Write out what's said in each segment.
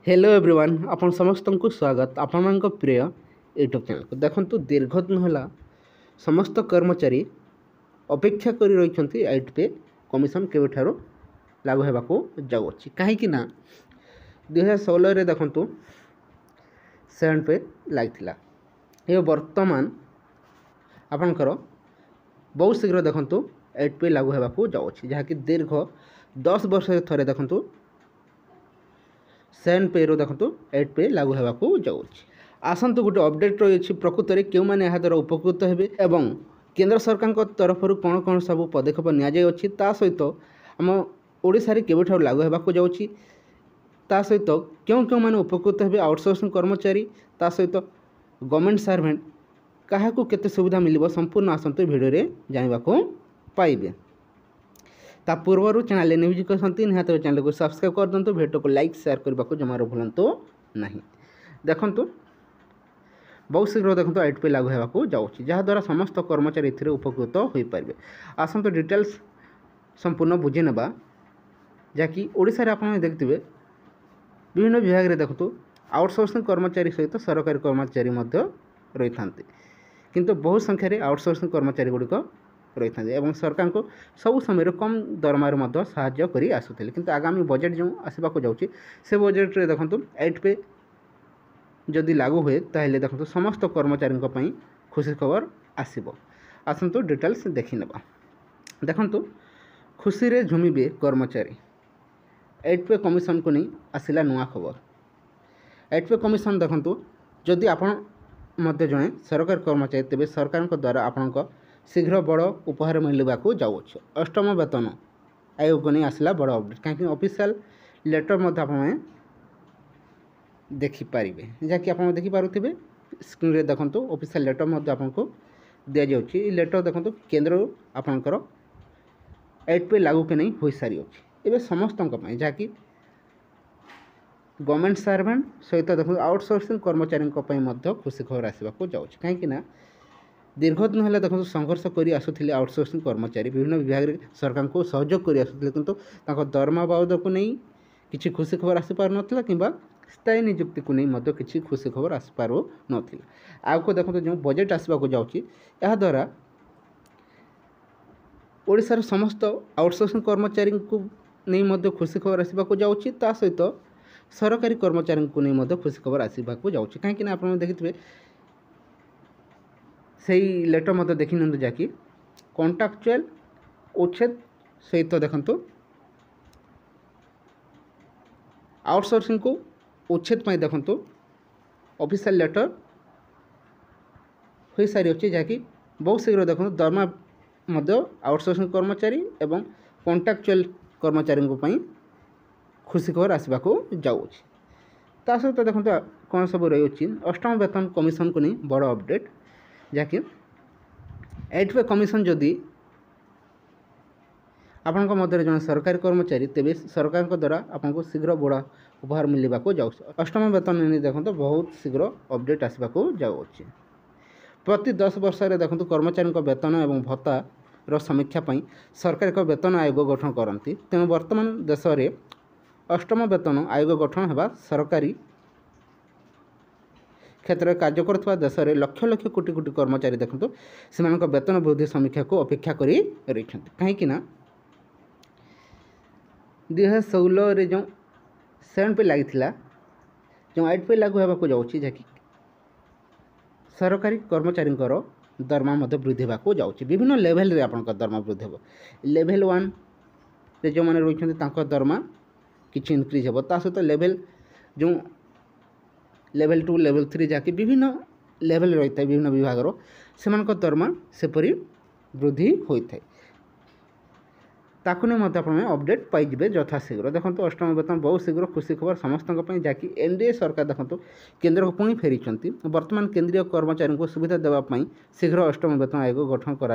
Hello everyone आपण समस्त को स्वागत आपण मान प्रिय यूट्यूब चैनल को देखंतु दीर्घ दिन होला समस्त कर्मचारी अपेक्षा करी रही एट पे कमिशन केबेठारो लागू हेबाको जाउछि काहेकि ना 2016 रे देखंतु 7 पे लागिथिला ए वर्तमान आपनकर बहुत शीघ्र देखंतु 8 पे लागू हेबाको जाउछि जहा कि दीर्घ 10 वर्ष थरे देखंतु 7 पे रो देखंतु 8 पे लागू हेबाको जाउछि। आसंतु गोटे अपडेट रही प्रकृत में क्यों मैंने यहाँ द्वारा उपकृत हेबे एवं केंद्र सरकार तरफ कौन कौन सब पदक्षेप नि ता सहित आम ओडिशा रे केबेठार लागू हेबाको जाउछि ता सहित क्यों क्यों मैंने उपकृत हेबे आउटसोर्सिंग कर्मचारी ता सहित गवर्नमेंट सर्वेंट क्या केते सुविधा मिलिबो संपूर्ण आसंतु वीडियो रे जानिबाको पाइबे। ता पूर्व चैनल निजी करते निहत चैनल को सब्सक्राइब कर दिंतु वीडियो को लाइक शेयर करने को जमार भूलु नहीं। देखंतु बहुत शीघ्र देखो 8 पे लागू होगा जाऊँगी जहाद्वारा समस्त कर्मचारी ए उपकृत हो पारे। आसतु डिटेल्स संपूर्ण बुझे ना जहाँकि ओडिशा रे आपण देखिथे विभिन्न विभाग में देखो आउटसोर्सिंग कर्मचारी सहित सरकारी कर्मचारी रही था किंतु बहुत संख्यार आउटसोर्सिंग कर्मचारी गुड़िक रही था एवं सरकार को सब समय कम दरमार साहाय्य करी आसुथिले किंतु आगामी बजेट जो आसवाक जाऊँगी से बजेट रे देखंतु 8 पे जदि लागू हुए ताहले देखंतु समस्त कर्मचारी खुशी खबर आसीबो। आसंतु डिटेल्स देखि नेबा। देखंतु खुशी रे झुमिबे कर्मचारी 8 पे कमिशन को नहीं आसिला नुआ खबर। 8 पे कमिशन देखंतु जदि आपण मध्य जणे सरकारी कर्मचारी तेबे सरकार द्वारा आपणक शीघ्र बड़ उपहार मिलवाक जाऊँच। अष्टम वेतन आयोग को नहीं आसला बड़ अपडेट कहीं ऑफिशियल लेटर आप देखिपारे जहाँकि आप देखिपे स्क्रीन रे देखो ऑफिशियल लेटर आपको दि जाऊँगी। लेटर देखो केन्द्र आपणकर 8 पे लागू के नहीं हो सारी अच्छे समस्त जहाँकि गवर्नमेंट सर्वेंट सहित देखो आउटसोर्सिंग कर्मचारी खुशी खबर आसवाक जाऊँगी कहीं दीर्घ दिन है देखो संघर्ष कर आसुले आउटसोर्सिंग कर्मचारी विभिन्न विभाग में सरकार को सहयोग कर आसुले किंतु दरमा बाबद को नहीं किसी खुशी खबर आसी पार नथिला किंबा स्थायी नियुक्ति को नहीं किसी खुशी खबर आसी पार नथिला। आगको देखो जो बजेट आसवाक जाऊँगी यह द्वारा ओडिशार समस्त आउटसोर्सिंग कर्मचारी को नहीं खुशी खबर आसवाक जाऊँगी ता सहित सरकारी कर्मचारी को नहीं खुशी खबर आसवाक जाऊँगी कहीं आप देखिए से लेटर मत देखी नि जहाँकि कॉन्ट्रैक्चुअल उच्छेद सहित देखंतु आउटसोर्सिंग को उच्छेद पर देखंतु ऑफिशियल लेटर हो सारी अच्छी जहाँकि बहुत शीघ्र देखो दरमा आउटसोर्सिंग कर्मचारी एवं कॉन्ट्रैक्चुअल कर्मचारी खुशी खबर आसवाक जाऊँगी। ता सहित देखो कौन सब रही अष्टम वेतन कमिशन को नहीं बड़ अपडेट जहाँकि 8 पे कमिशन जदि आपण मध्य जन सरकारी कर्मचारी तेबे सरकार द्वारा आपको शीघ्र बड़ा उपहार मिलवाक जाऊँ। अष्टम वेतन देखो बहुत शीघ्र अपडेट आसवाक जाऊँगी। प्रति 10 वर्ष देखो कर्मचारी वेतन एवं भत्ता समीक्षा पर सरकार एक वेतन आयोग गठन करती तेणु वर्तमान देश में अष्टम वेतन आयोग गठन होगा सरकारी क्षेत्र में कार्य कर देश में लक्ष लक्ष कोटी कोटी कर्मचारी देखो से वेतन वृद्धि समीक्षा को अपेक्षा कर रही कहीं 2016 जो 7 पे लगी जो 8 पे लागू होगा जाऊँगी जहाँकि सरकारी कर्मचारी दरमा वृद्धि होगा जाऊँगी विभिन्न लेवल रे आपन दरमा वृद्धि हो। लेवल 1 रे जो मैंने रही दरमा किसी इनक्रीज हो सहित लेवल जो लेवल 2 लेवल 3 जहाँकि विभिन्न लेवल रही है विभिन्न विभाग से दरमा सेपरी वृद्धि होता है ताकू नहीं आप अपडेट पाइबे यथाशीघ्र। देखो अष्टम वेतन बहुत शीघ्र खुशी खबर समस्त जहाँकि एनडीए सरकार देखो केन्द्र को पुणी फेरी वर्तमान केंद्रीय कर्मचारी को सुविधा देवाई शीघ्र अष्टम वेतन आयोग गठन कर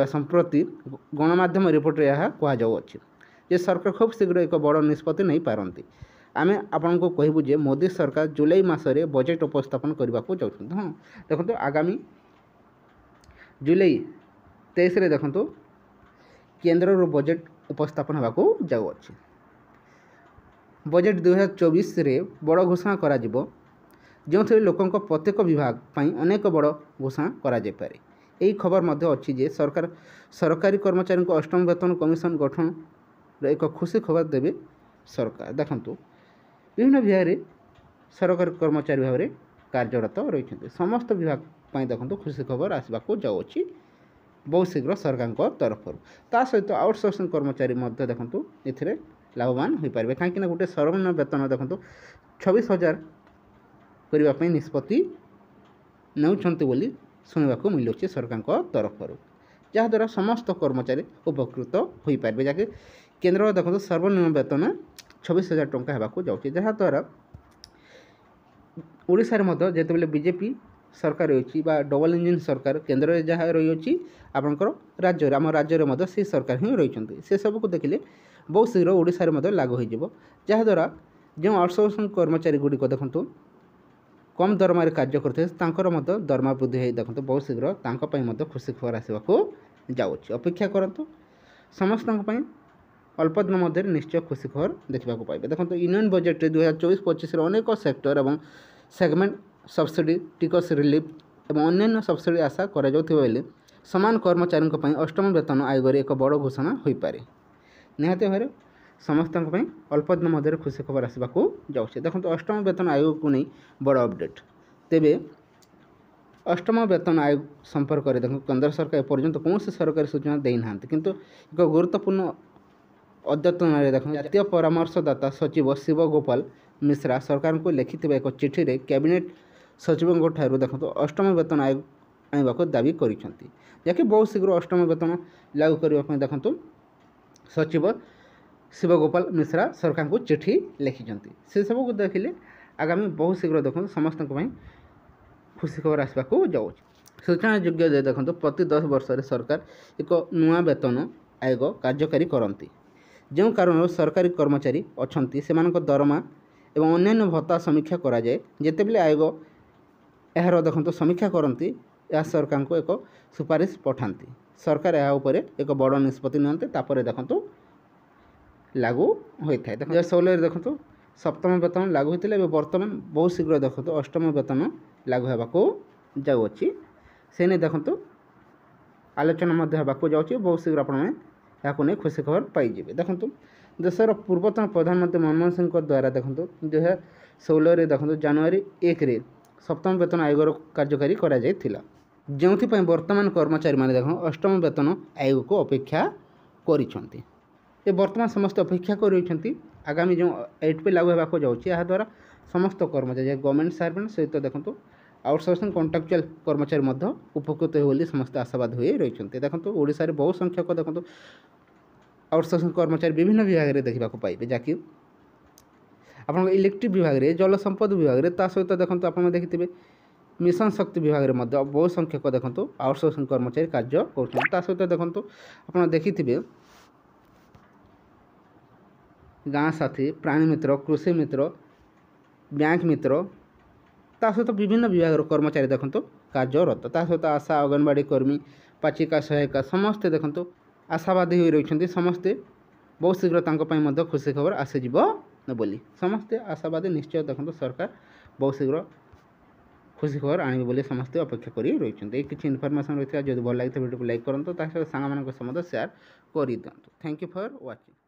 संप्रति गणमाध्यम रिपोर्ट यह कहुच्छे जे सरकार खूब शीघ्र एक बड़ निष्पत्ति नहीं पारती। आमे आपण को कहबू जे मोदी सरकार जुलाई मासरे बजेट उपस्थापन करने को जाऊँ। हाँ देखो आगामी जुलाई 23 रे देखो केन्द्र बजेट उपस्थापन होगा जाऊँगी। बजेट 2024 बड़ घोषणा करा जो लोकों प्रत्येक विभाग अनेक बड़ घोषणा करा जाय पारे। यही खबर मध्य अच्छी जे सरकारी कर्मचारी को अष्टम वेतन कमिशन गठन एक खुशी खबर देवे सरकार। देखंतु विभिन्न विभाग में सरकारी कर्मचारी भाव में कार्यरत रही समस्त विभाग देखंतु खुशी खबर आसवाक जाऊँगी बहुत शीघ्र सरकार तरफ ता सहित आउटसोर्सिंग कर्मचारी देखंतु एथिरे लाभवान हो पारे कहीं गोटे सर्वनिम्न वेतन देखंतु 26,000 करने निष्पत्ति नेउछंती बोली सुनिबाकू मिलुछि सरकार तरफ जहाँद्वारा समस्त कर्मचारी उपकृत हो पारे जहाँकि केन्द्र देखो सर्वनिम्न वेतन 26,000 टंका होगाक जाऊँगी जहाँद्वारा ओडिशा रे जेतेबेले बीजेपी सरकार रही डबल इंजिन सरकार केन्द्र जहाँ रही आपंकर राज्य आम राज्य में से सरकार ही रही से सबको देखिले बहुत शीघ्र ओडिशा रे लागू हो जहाँद्वारा जो आउटसोर्सिंग कर्मचारी गुड़िक देखो कम दरमा कार्य करते दरमा वृद्धि हो देखो बहुत शीघ्र खुशी खबर आसवाक जाऊँगी अपेक्षा करतु समस्त अल्प दिन मध्य निश्चय खुशी खबर देखा पाइबे। देखो यूनियन बजेट 2024-25 अनेक सेक्टर और सेगमेंट सब्सिडी टिकस रिलीफ और अन्य सब्सिडी आशा कर समान कर्मचारी अष्टम वेतन आयोग एक बड़ घोषणा हो पारे निहाती भाव समस्त अल्प दिन मध्य खुशी खबर आसवाक जाऊँगी। देखो अष्टम वेतन आयोग को नहीं बड़ अपडेट तेबे अष्टम वेतन आयोग संपर्क में देखो केन्द्र सरकार एपर्यंत कौन सरकारी सूचना देना किंतु एक गुरुत्वपूर्ण अद्यतन देखो जातीय परामर्शदाता सचिव शिव गोपाल मिश्रा सरकार को लिखि एक चिठी रे कैबिनेट सचिवों ठारू देखो अष्टम वेतन आयोग आने दाबी करिसेंती जहाँकि बहुत शीघ्र अष्टम वेतन लागू करने देखो सचिव शिव गोपाल मिश्रा सरकार को चिठी लिखिं से सब को देखिले आगामी बहुत शीघ्र देखो समस्त खुशी खबर आसवाक जाऊँगी। सूचना योग्य देखो प्रति 10 वर्ष सरकार एक नुआ वेतन आयोग कार्यकारी करती जो कारण सरकारी कर्मचारी अच्छी से दरमा एवं अन्य भत्ता समीक्षा कराए जितेबले आयोग यार देखो समीक्षा करती या सरकार को एक सुपारिश पठाती सरकार यह उपर एक बड़ निष्पत्ति नियंते देखो लागू होता है। देखो 2016 देखो सप्तम वेतन लागू होता है बर्तमान बहुत शीघ्र देखो अष्टम वेतन लागू होगा जाऊँगी से नहीं देखो आलोचना होगा जाऊँगी बहुत शीघ्र आपको नहीं खुशी खबर पाइबे। देखो देशर पूर्वतन प्रधानमंत्री मनमोहन सिंह द्वारा देखो 2016 देखो जनवरी 1 रे सप्तम वेतन आयोग कार्यकारी करा जायथिला जो वर्तमान कर्मचारी माने देखो अष्टम वेतन आयोग को अपेक्षा करिसेंती ये वर्तमान समस्त अपेक्षा कर आगामी जो 8 पे लागू होगा जाऊँगी यह द्वारा समस्त कर्मचारी गवर्नमेंट सर्वेंट सहित देखो आउटसोर्सिंग कॉन्ट्रैक्चुअल कर्मचारी उपकृत हो समस्त आशावाद हुए रही। देखो ओडिशा रे बहुत संख्यक देखो आउटसोर्सिंग कर्मचारी विभिन्न विभाग में देखा पाइबे जहाँकि आप इलेक्ट्रिक विभाग में जल संपद विभाग में ता सहित देखो आप देखिए मिशन शक्ति विभाग में बहुत संख्यक देखो आउटसोर्सिंग कर्मचारी कार्य कर सहित देखो आप देखिए गाँ साथी प्राणी मित्र कृषि मित्र बैंक मित्र ता सहित विभिन्न विभाग कर्मचारी देखो कार्यरत ता सहित आशा अंगनवाड़ी कर्मी पाचिका सहायिका समस्ते देखो आशावादी हो रही समस्ते बहुत शीघ्र खुशी खबर आसीज बोली समस्ते आशावादी निश्चय देखो सरकार बहुत शीघ्र खुशी खबर आने बोली समस्ते अपेक्षा कर रही किसी इनफर्मेशन रही है जब भल लगी वीडियो को लाइक करूँ सांग सेयार कर दिखाँ। Thank you for watching.